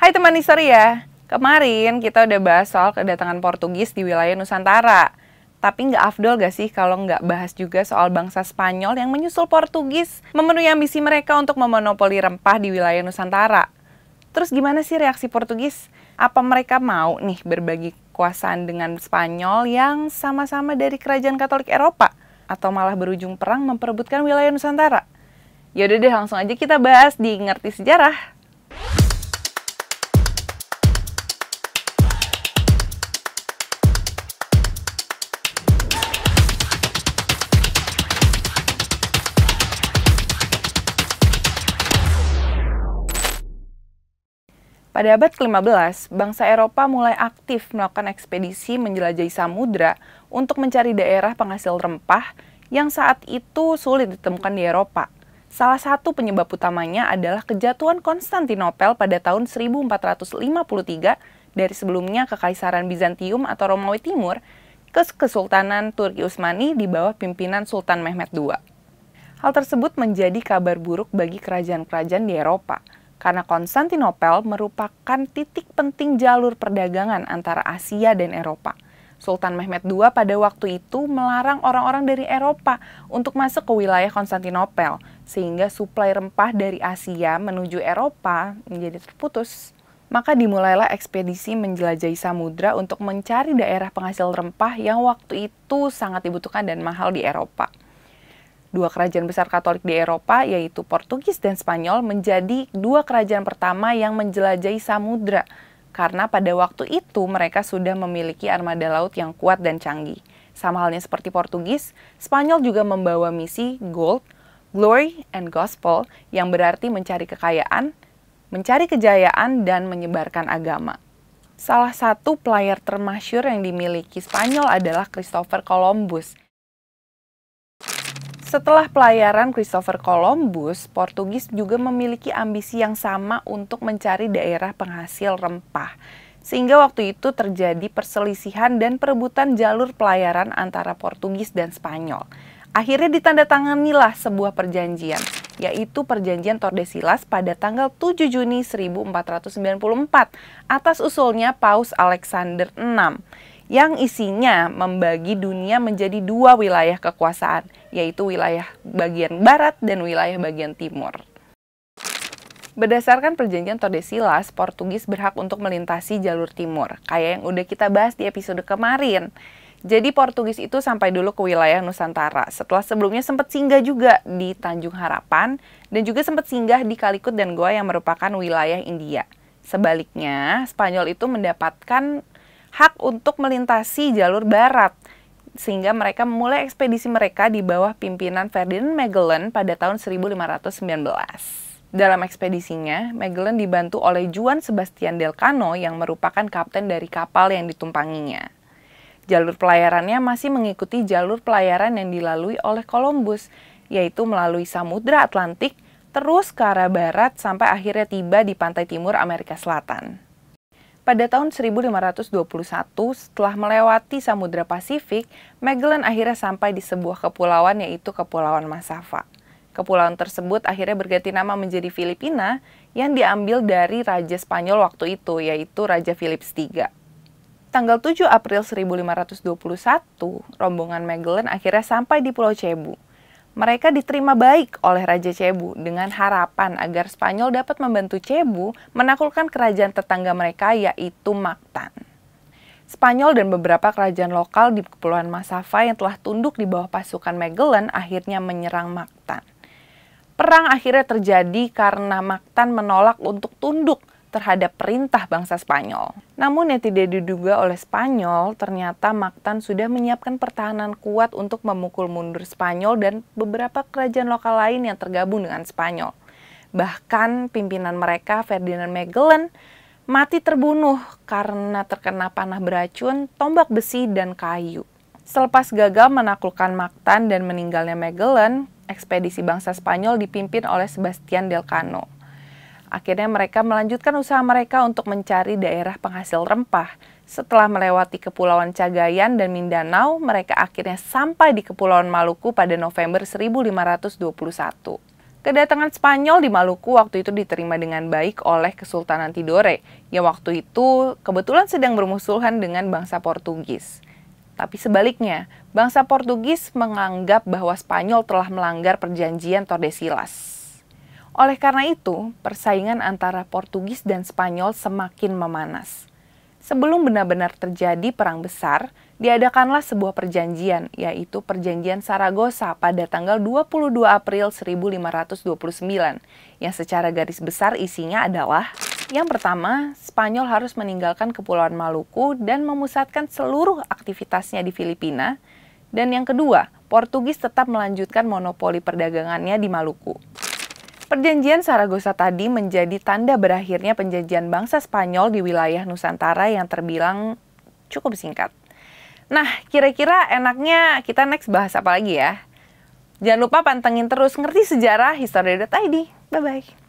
Hai teman history ya, kemarin kita udah bahas soal kedatangan Portugis di wilayah Nusantara. Tapi nggak afdol gak sih kalau nggak bahas juga soal bangsa Spanyol yang menyusul Portugis memenuhi ambisi mereka untuk memonopoli rempah di wilayah Nusantara. Terus gimana sih reaksi Portugis? Apa mereka mau nih berbagi kekuasaan dengan Spanyol yang sama-sama dari kerajaan Katolik Eropa? Atau malah berujung perang memperebutkan wilayah Nusantara? Yaudah deh, langsung aja kita bahas di Ngerti Sejarah. Pada abad ke-15, bangsa Eropa mulai aktif melakukan ekspedisi menjelajahi samudra untuk mencari daerah penghasil rempah yang saat itu sulit ditemukan di Eropa. Salah satu penyebab utamanya adalah kejatuhan Konstantinopel pada tahun 1453 dari sebelumnya Kekaisaran Bizantium atau Romawi Timur ke Kesultanan Turki Utsmani di bawah pimpinan Sultan Mehmed II. Hal tersebut menjadi kabar buruk bagi kerajaan-kerajaan di Eropa, karena Konstantinopel merupakan titik penting jalur perdagangan antara Asia dan Eropa. Sultan Mehmed II pada waktu itu melarang orang-orang dari Eropa untuk masuk ke wilayah Konstantinopel, sehingga suplai rempah dari Asia menuju Eropa menjadi terputus. Maka dimulailah ekspedisi menjelajahi samudra untuk mencari daerah penghasil rempah yang waktu itu sangat dibutuhkan dan mahal di Eropa. Dua kerajaan besar Katolik di Eropa, yaitu Portugis dan Spanyol, menjadi dua kerajaan pertama yang menjelajahi samudra, karena pada waktu itu mereka sudah memiliki armada laut yang kuat dan canggih. Sama halnya seperti Portugis, Spanyol juga membawa misi Gold, Glory, and Gospel, yang berarti mencari kekayaan, mencari kejayaan, dan menyebarkan agama. Salah satu pelayar termasyhur yang dimiliki Spanyol adalah Christopher Columbus. Setelah pelayaran Christopher Columbus, Portugis juga memiliki ambisi yang sama untuk mencari daerah penghasil rempah. Sehingga waktu itu terjadi perselisihan dan perebutan jalur pelayaran antara Portugis dan Spanyol. Akhirnya ditandatanganilah sebuah perjanjian, yaitu Perjanjian Tordesillas pada tanggal 7 Juni 1494 atas usulnya Paus Alexander VI. Yang isinya membagi dunia menjadi dua wilayah kekuasaan, yaitu wilayah bagian barat dan wilayah bagian timur. Berdasarkan perjanjian Tordesillas, Portugis berhak untuk melintasi jalur timur, kayak yang udah kita bahas di episode kemarin. Jadi Portugis itu sampai dulu ke wilayah Nusantara, setelah sebelumnya sempat singgah juga di Tanjung Harapan, dan juga sempat singgah di Calicut dan Goa yang merupakan wilayah India. Sebaliknya, Spanyol itu mendapatkan hak untuk melintasi jalur barat, sehingga mereka memulai ekspedisi mereka di bawah pimpinan Ferdinand Magellan pada tahun 1519. Dalam ekspedisinya, Magellan dibantu oleh Juan Sebastian Elcano yang merupakan kapten dari kapal yang ditumpanginya. Jalur pelayarannya masih mengikuti jalur pelayaran yang dilalui oleh Columbus, yaitu melalui Samudra Atlantik, terus ke arah barat sampai akhirnya tiba di pantai timur Amerika Selatan. Pada tahun 1521, setelah melewati Samudra Pasifik, Magellan akhirnya sampai di sebuah kepulauan yaitu Kepulauan Massawa. Kepulauan tersebut akhirnya berganti nama menjadi Filipina yang diambil dari Raja Spanyol waktu itu, yaitu Raja Philips III. Tanggal 7 April 1521, rombongan Magellan akhirnya sampai di Pulau Cebu. Mereka diterima baik oleh Raja Cebu dengan harapan agar Spanyol dapat membantu Cebu menaklukkan kerajaan tetangga mereka yaitu Mactan. Spanyol dan beberapa kerajaan lokal di Kepulauan Massawa yang telah tunduk di bawah pasukan Magellan akhirnya menyerang Mactan. Perang akhirnya terjadi karena Mactan menolak untuk tunduk terhadap perintah bangsa Spanyol. Namun yang tidak diduga oleh Spanyol, ternyata Mactan sudah menyiapkan pertahanan kuat untuk memukul mundur Spanyol dan beberapa kerajaan lokal lain yang tergabung dengan Spanyol. Bahkan pimpinan mereka, Ferdinand Magellan, mati terbunuh karena terkena panah beracun, tombak besi, dan kayu. Selepas gagal menaklukkan Mactan dan meninggalnya Magellan, ekspedisi bangsa Spanyol dipimpin oleh Sebastian Elcano. Akhirnya mereka melanjutkan usaha mereka untuk mencari daerah penghasil rempah. Setelah melewati Kepulauan Cagayan dan Mindanao, mereka akhirnya sampai di Kepulauan Maluku pada November 1521. Kedatangan Spanyol di Maluku waktu itu diterima dengan baik oleh Kesultanan Tidore, yang waktu itu kebetulan sedang bermusuhan dengan bangsa Portugis. Tapi sebaliknya, bangsa Portugis menganggap bahwa Spanyol telah melanggar perjanjian Tordesillas. Oleh karena itu, persaingan antara Portugis dan Spanyol semakin memanas. Sebelum benar-benar terjadi perang besar, diadakanlah sebuah perjanjian, yaitu Perjanjian Saragossa pada tanggal 22 April 1529, yang secara garis besar isinya adalah: yang pertama, Spanyol harus meninggalkan Kepulauan Maluku dan memusatkan seluruh aktivitasnya di Filipina, dan yang kedua, Portugis tetap melanjutkan monopoli perdagangannya di Maluku. Perjanjian Saragossa tadi menjadi tanda berakhirnya penjajahan bangsa Spanyol di wilayah Nusantara yang terbilang cukup singkat. Nah, kira-kira enaknya kita next bahas apa lagi ya? Jangan lupa pantengin terus Ngerti Sejarah History.id. Bye-bye.